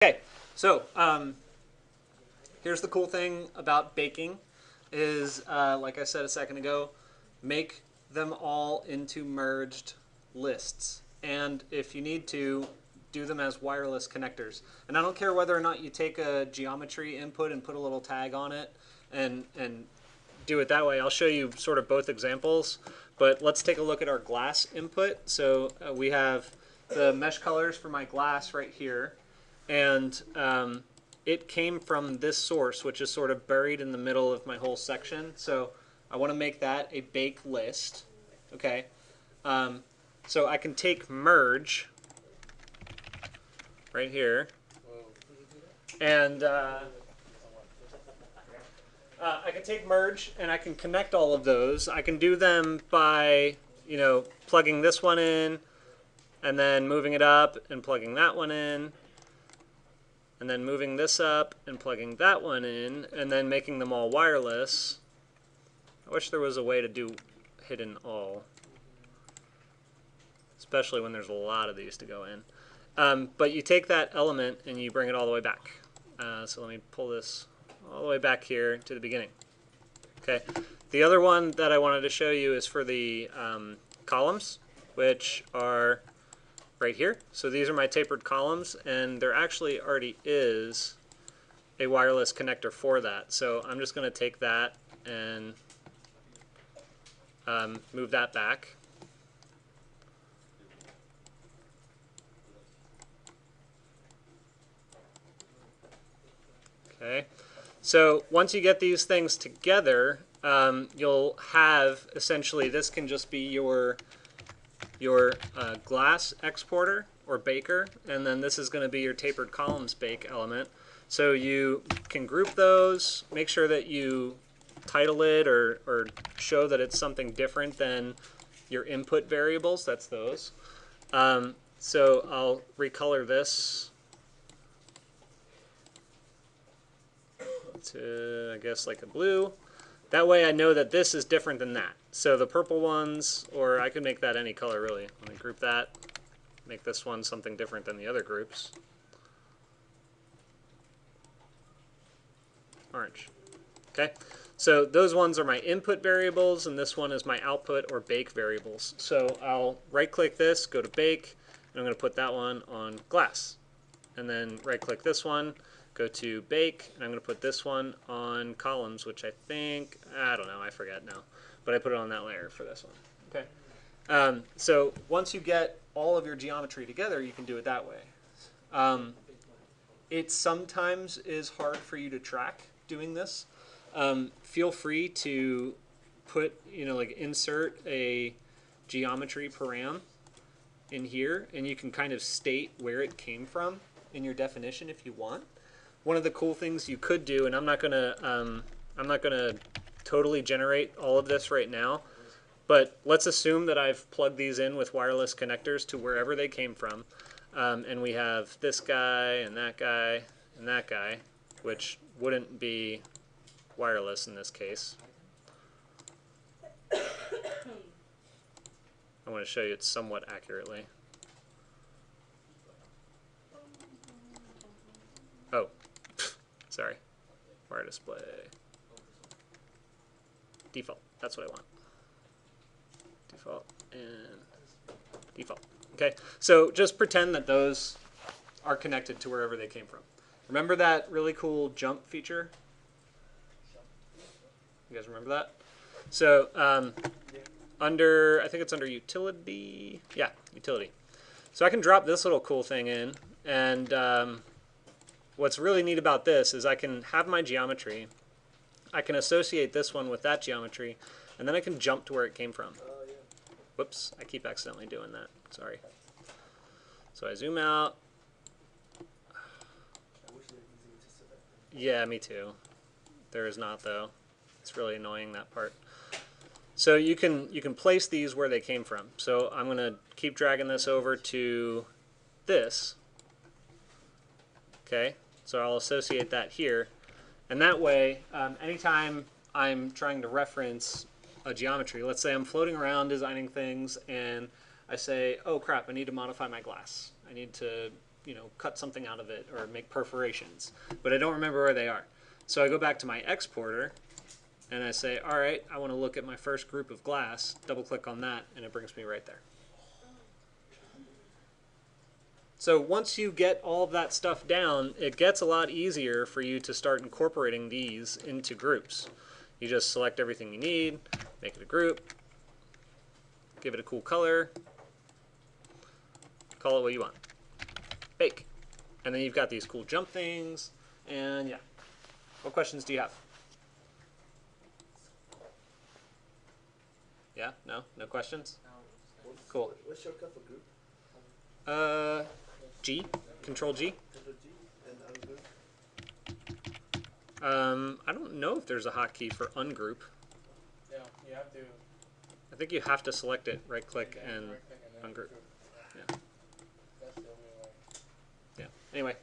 Okay, so here's the cool thing about baking is, like I said a second ago, make them all into merged lists. And if you need to, do them as wireless connectors. And I don't care whether or not you take a geometry input and put a little tag on it and do it that way. I'll show you sort of both examples, but let's take a look at our glass input. So we have the mesh colors for my glass right here. And it came from this source, which is sort of buried in the middle of my whole section. So I want to make that a bake list. Okay. So I can take merge right here, and I can take merge and I can connect all of those. I can do them by, plugging this one in, and then moving it up and plugging that one in, and then moving this up and plugging that one in, and then making them all wireless. I wish there was a way to do hidden all, especially when there's a lot of these to go in. But you take that element and you bring it all the way back. So let me pull this all the way back here to the beginning. Okay. The other one that I wanted to show you is for the columns, which are right here. So these are my tapered columns, and there actually already is a wireless connector for that. So I'm just going to take that and move that back. Okay. So once you get these things together, you'll have essentially, this can just be your glass exporter or baker, and then this is going to be your tapered columns bake element. So you can group those, make sure that you title it or show that it's something different than your input variables. That's those. So I'll recolor this to, I guess, like a blue. That way I know that this is different than that. So the purple ones, or I could make that any color really. Let me group that, make this one something different than the other groups. Orange. Okay, so those ones are my input variables, and this one is my output or bake variables. So I'll right click this, go to bake, and I'm going to put that one on glass. And then right click this one, go to bake, and I'm going to put this one on columns, which I think, I don't know, I forget now, but I put it on that layer for this one. Okay. So once you get all of your geometry together, you can do it that way. It sometimes is hard for you to track doing this. Feel free to put, like insert a geometry param in here, and you can kind of state where it came from in your definition if you want. One of the cool things you could do, and I'm not gonna totally generate all of this right now, but let's assume that I've plugged these in with wireless connectors to wherever they came from, and we have this guy and that guy and that guy, which wouldn't be wireless in this case. I want to show you it somewhat accurately. Oh. Sorry. Wire display. Default. That's what I want. Default and default. Okay, so just pretend that those are connected to wherever they came from. Remember that really cool jump feature? You guys remember that? So I think it's under utility. Yeah, utility. So I can drop this little cool thing in, and what's really neat about this is I can have my geometry, I can associate this one with that geometry, and then I can jump to where it came from. Whoops, I keep accidentally doing that. Sorry. So I zoom out. Yeah, me too. There is not, though. It's really annoying, that part. So you can place these where they came from. So I'm going to keep dragging this over to this. Okay. So I'll associate that here, and that way, anytime I'm trying to reference a geometry, let's say I'm floating around designing things, and I say, oh crap, I need to modify my glass. I need to cut something out of it or make perforations, but I don't remember where they are. So I go back to my exporter and I say, all right, I want to look at my first group of glass, double click on that, and it brings me right there. So once you get all of that stuff down, it gets a lot easier for you to start incorporating these into groups. You just select everything you need, make it a group, give it a cool color, call it what you want. Bake. And then you've got these cool jump things, and yeah. What questions do you have? Yeah? No? No questions? Cool. What's shortcut for group? G. Control G. Control G and ungroup? I don't know if there's a hotkey for ungroup. Yeah, you have to. I think you have to select it, right click and ungroup. Yeah. That's the only way. Yeah. Anyway.